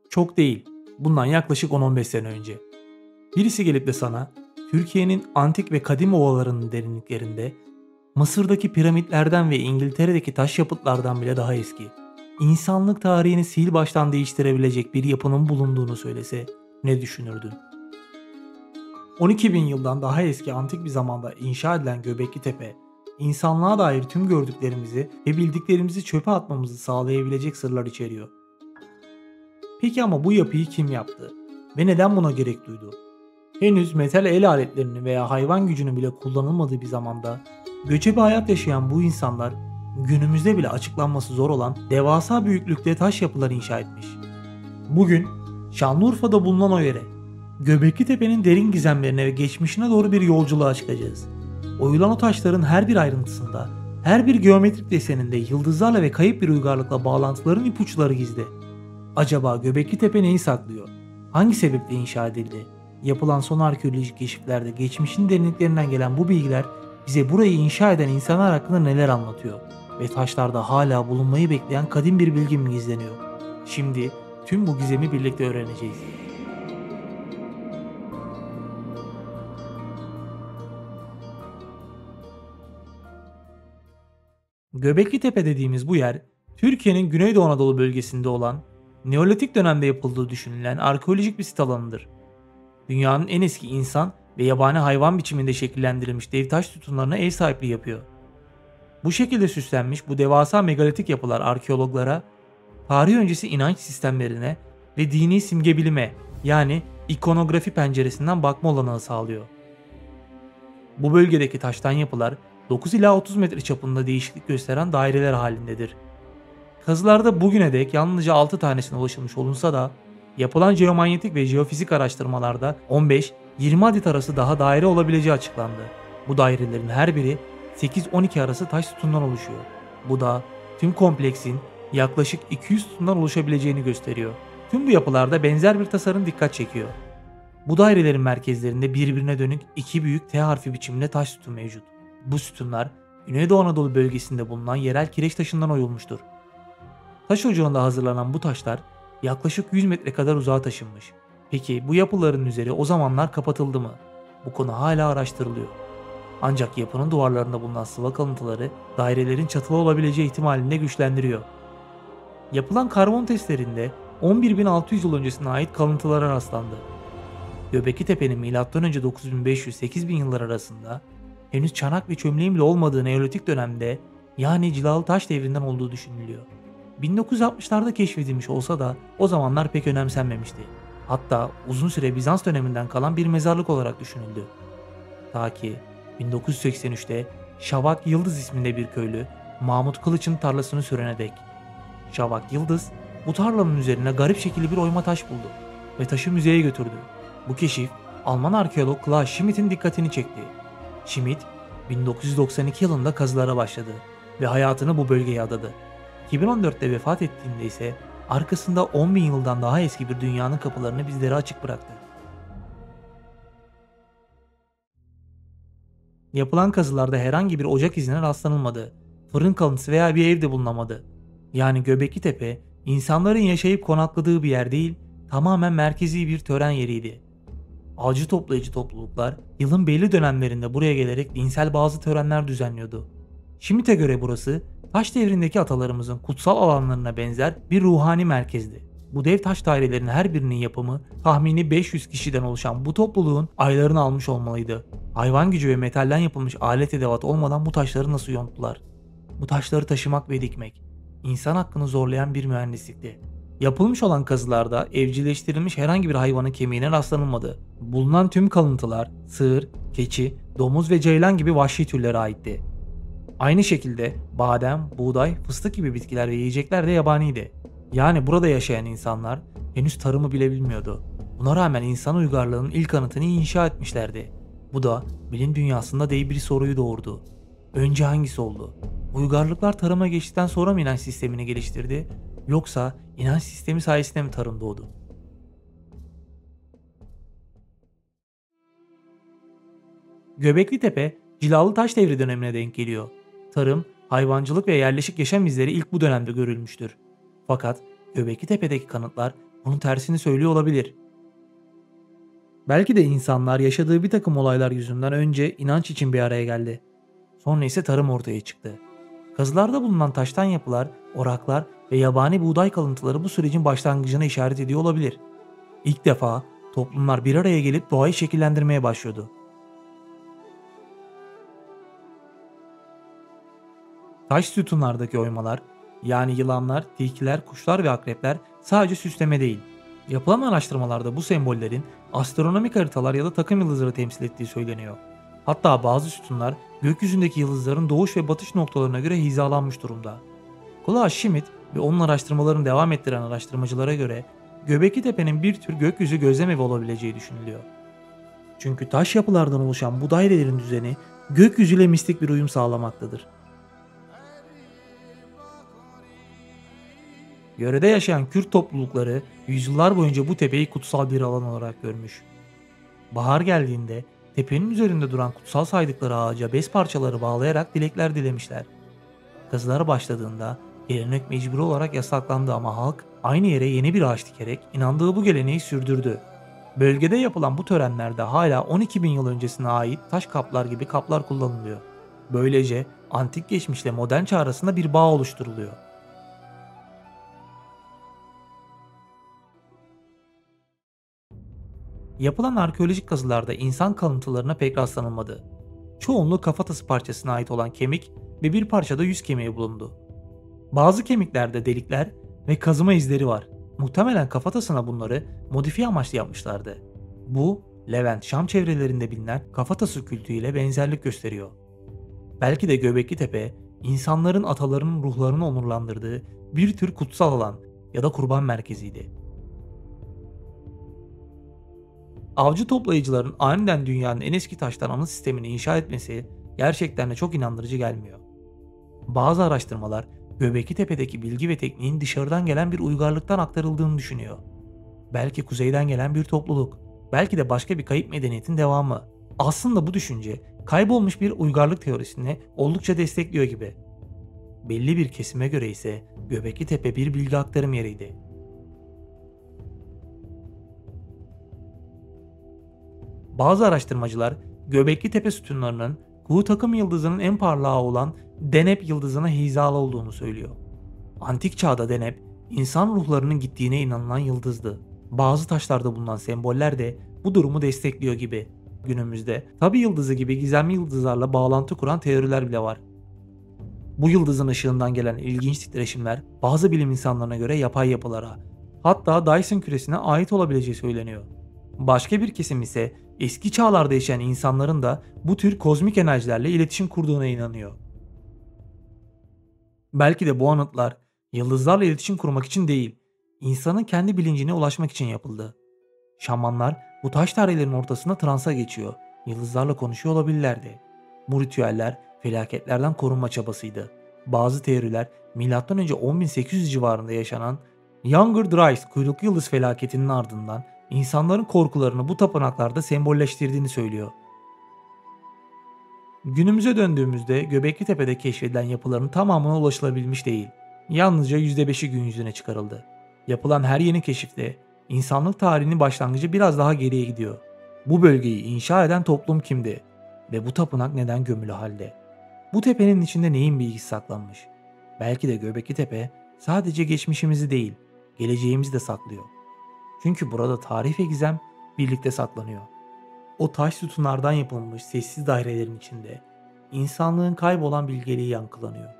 Çok değil. Bundan yaklaşık 10-15 sene önce. Birisi gelip de sana Türkiye'nin antik ve kadim ovalarının derinliklerinde Mısır'daki piramitlerden ve İngiltere'deki taş yapıtlardan bile daha eski, insanlık tarihini sil baştan değiştirebilecek bir yapının bulunduğunu söylese ne düşünürdün? 12 bin yıldan daha eski antik bir zamanda inşa edilen Göbekli Tepe, insanlığa dair tüm gördüklerimizi ve bildiklerimizi çöpe atmamızı sağlayabilecek sırlar içeriyor. Peki ama bu yapıyı kim yaptı ve neden buna gerek duydu? Henüz metal el aletlerini veya hayvan gücünü bile kullanılmadığı bir zamanda göçebe hayat yaşayan bu insanlar günümüzde bile açıklanması zor olan devasa büyüklükte taş yapılar inşa etmiş. Bugün Şanlıurfa'da bulunan o yere, Göbekli Tepe'nin derin gizemlerine ve geçmişine doğru bir yolculuğa çıkacağız. Oyulan o taşların her bir ayrıntısında, her bir geometrik deseninde yıldızlarla ve kayıp bir uygarlıkla bağlantıların ipuçları gizli. Acaba Göbekli Tepe neyi saklıyor? Hangi sebeple inşa edildi? Yapılan son arkeolojik keşiflerde geçmişin derinliklerinden gelen bu bilgiler bize burayı inşa eden insanlar hakkında neler anlatıyor? Ve taşlarda hala bulunmayı bekleyen kadim bir bilgi mi gizleniyor? Şimdi tüm bu gizemi birlikte öğreneceğiz. Göbekli Tepe dediğimiz bu yer, Türkiye'nin Güneydoğu Anadolu bölgesinde olan, Neolitik dönemde yapıldığı düşünülen arkeolojik bir sit alanıdır. Dünyanın en eski insan ve yabani hayvan biçiminde şekillendirilmiş dev taş sütunlarına ev sahipliği yapıyor. Bu şekilde süslenmiş bu devasa megalitik yapılar arkeologlara, tarih öncesi inanç sistemlerine ve dini simge bilime yani ikonografi penceresinden bakma olanağı sağlıyor. Bu bölgedeki taştan yapılar 9 ila 30 metre çapında değişiklik gösteren daireler halindedir. Kazılarda bugüne dek yalnızca 6 tanesine ulaşılmış olunsa da yapılan jeomanyetik ve jeofizik araştırmalarda 15-20 adet arası daha daire olabileceği açıklandı. Bu dairelerin her biri 8-12 arası taş sütundan oluşuyor. Bu da tüm kompleksin yaklaşık 200 sütundan oluşabileceğini gösteriyor. Tüm bu yapılarda benzer bir tasarım dikkat çekiyor. Bu dairelerin merkezlerinde birbirine dönük iki büyük T harfi biçiminde taş sütun mevcut. Bu sütunlar Güneydoğu Anadolu bölgesinde bulunan yerel kireç taşından oyulmuştur. Taş ocağında hazırlanan bu taşlar yaklaşık 100 metre kadar uzağa taşınmış. Peki bu yapıların üzeri o zamanlar kapatıldı mı? Bu konu hala araştırılıyor. Ancak yapının duvarlarında bulunan sıva kalıntıları dairelerin çatılı olabileceği ihtimalini de güçlendiriyor. Yapılan karbon testlerinde 11.600 yıl öncesine ait kalıntılara rastlandı. Göbekli Tepe'nin M.Ö. 9500-8000 yıllar arasında henüz çanak ve çömleğin bile olmadığı Neolitik dönemde yani Cilalı Taş devrinden olduğu düşünülüyor. 1960'larda keşfedilmiş olsa da o zamanlar pek önemsenmemişti. Hatta uzun süre Bizans döneminden kalan bir mezarlık olarak düşünüldü. Ta ki 1983'te Şavak Yıldız isminde bir köylü Mahmut Kılıç'ın tarlasını sürene dek. Şavak Yıldız bu tarlanın üzerine garip şekilli bir oyma taş buldu ve taşı müzeye götürdü. Bu keşif Alman arkeolog Klaus Schmidt'in dikkatini çekti. Schmidt 1992 yılında kazılara başladı ve hayatını bu bölgeye adadı. 2014'te vefat ettiğinde ise arkasında 10.000 yıldan daha eski bir dünyanın kapılarını bizlere açık bıraktı. Yapılan kazılarda herhangi bir ocak izine rastlanılmadı. Fırın kalıntısı veya bir ev de bulunamadı. Yani Göbekli Tepe, insanların yaşayıp konakladığı bir yer değil, tamamen merkezi bir tören yeriydi. Avcı toplayıcı topluluklar yılın belli dönemlerinde buraya gelerek dinsel bazı törenler düzenliyordu. Schmidt'e göre burası, taş devrindeki atalarımızın kutsal alanlarına benzer bir ruhani merkezdi. Bu dev taş dairelerinin her birinin yapımı tahmini 500 kişiden oluşan bu topluluğun aylarını almış olmalıydı. Hayvan gücü ve metalden yapılmış alet edevat olmadan bu taşları nasıl yonttular? Bu taşları taşımak ve dikmek, insan hakkını zorlayan bir mühendislikti. Yapılmış olan kazılarda evcilleştirilmiş herhangi bir hayvanın kemiğine rastlanılmadı. Bulunan tüm kalıntılar sığır, keçi, domuz ve ceylan gibi vahşi türlere aitti. Aynı şekilde badem, buğday, fıstık gibi bitkiler ve yiyecekler de yabaniydi. Yani burada yaşayan insanlar henüz tarımı bile bilmiyordu. Buna rağmen insan uygarlığının ilk anıtını inşa etmişlerdi. Bu da bilim dünyasında dev bir soruyu doğurdu. Önce hangisi oldu? Uygarlıklar tarıma geçtikten sonra mı inanç sistemini geliştirdi? Yoksa inanç sistemi sayesinde mi tarım doğdu? Göbekli Tepe, Cilalı Taş Devri dönemine denk geliyor. Tarım, hayvancılık ve yerleşik yaşam izleri ilk bu dönemde görülmüştür. Fakat Göbekli Tepe'deki kanıtlar bunun tersini söylüyor olabilir. Belki de insanlar yaşadığı bir takım olaylar yüzünden önce inanç için bir araya geldi. Sonra ise tarım ortaya çıktı. Kazılarda bulunan taştan yapılar, oraklar ve yabani buğday kalıntıları bu sürecin başlangıcına işaret ediyor olabilir. İlk defa toplumlar bir araya gelip doğayı şekillendirmeye başlıyordu. Taş sütunlardaki oymalar, yani yılanlar, tilkiler, kuşlar ve akrepler sadece süsleme değil. Yapılan araştırmalarda bu sembollerin astronomik haritalar ya da takım yıldızları temsil ettiği söyleniyor. Hatta bazı sütunlar gökyüzündeki yıldızların doğuş ve batış noktalarına göre hizalanmış durumda. Klaus Schmidt ve onun araştırmalarını devam ettiren araştırmacılara göre Göbekli Tepe'nin bir tür gökyüzü gözlemevi olabileceği düşünülüyor. Çünkü taş yapılardan oluşan bu dairelerin düzeni gökyüzüyle mistik bir uyum sağlamaktadır. Yörede yaşayan Kürt toplulukları yüzyıllar boyunca bu tepeyi kutsal bir alan olarak görmüş. Bahar geldiğinde tepenin üzerinde duran kutsal saydıkları ağaca bez parçaları bağlayarak dilekler dilemişler. Kazılar başladığında gelenek mecburi olarak yasaklandı ama halk aynı yere yeni bir ağaç dikerek inandığı bu geleneği sürdürdü. Bölgede yapılan bu törenlerde hala 12 bin yıl öncesine ait taş kaplar gibi kaplar kullanılıyor. Böylece antik geçmişle modern çağ arasında bir bağ oluşturuluyor. Yapılan arkeolojik kazılarda insan kalıntılarına pek rastlanılmadı. Çoğunluğu kafatası parçasına ait olan kemik ve bir parçada yüz kemiği bulundu. Bazı kemiklerde delikler ve kazıma izleri var. Muhtemelen kafatasına bunları modifiye amaçlı yapmışlardı. Bu, Levent, Şam çevrelerinde bilinen kafatası kültüyle benzerlik gösteriyor. Belki de Göbekli Tepe, insanların atalarının ruhlarını onurlandırdığı bir tür kutsal alan ya da kurban merkeziydi. Avcı toplayıcıların aniden dünyanın en eski taştan anıt sistemini inşa etmesi gerçekten de çok inandırıcı gelmiyor. Bazı araştırmalar Göbekli Tepe'deki bilgi ve tekniğin dışarıdan gelen bir uygarlıktan aktarıldığını düşünüyor. Belki kuzeyden gelen bir topluluk, belki de başka bir kayıp medeniyetin devamı. Aslında bu düşünce kaybolmuş bir uygarlık teorisini oldukça destekliyor gibi. Belli bir kesime göre ise Göbekli Tepe bir bilgi aktarım yeriydi. Bazı araştırmacılar Göbekli Tepe sütunlarının Kuğu takım yıldızının en parlağı olan Deneb yıldızına hizalı olduğunu söylüyor. Antik çağda Deneb, insan ruhlarının gittiğine inanılan yıldızdı. Bazı taşlarda bulunan semboller de bu durumu destekliyor gibi. Günümüzde Tabi yıldızı gibi gizemli yıldızlarla bağlantı kuran teoriler bile var. Bu yıldızın ışığından gelen ilginç titreşimler bazı bilim insanlarına göre yapay yapılara, hatta Dyson küresine ait olabileceği söyleniyor. Başka bir kesim ise eski çağlarda yaşayan insanların da bu tür kozmik enerjilerle iletişim kurduğuna inanıyor. Belki de bu anıtlar yıldızlarla iletişim kurmak için değil, insanın kendi bilincine ulaşmak için yapıldı. Şamanlar bu taş tarihlerin ortasında transa geçiyor, yıldızlarla konuşuyor olabilirlerdi. Bu ritüeller felaketlerden korunma çabasıydı. Bazı teoriler M.Ö. 10.800 civarında yaşanan Younger Dryas kuyruklu yıldız felaketinin ardından insanların korkularını bu tapınaklarda sembolleştirdiğini söylüyor. Günümüze döndüğümüzde Göbekli Tepe'de keşfedilen yapıların tamamına ulaşılabilmiş değil. Yalnızca %5'i gün yüzüne çıkarıldı. Yapılan her yeni keşifte insanlık tarihinin başlangıcı biraz daha geriye gidiyor. Bu bölgeyi inşa eden toplum kimdi? Ve bu tapınak neden gömülü halde? Bu tepenin içinde neyin bilgisi saklanmış? Belki de Göbekli Tepe sadece geçmişimizi değil, geleceğimizi de saklıyor. Çünkü burada tarih ve gizem birlikte saklanıyor. O taş sütunlardan yapılmış sessiz dairelerin içinde insanlığın kaybolan bilgeliği yankılanıyor.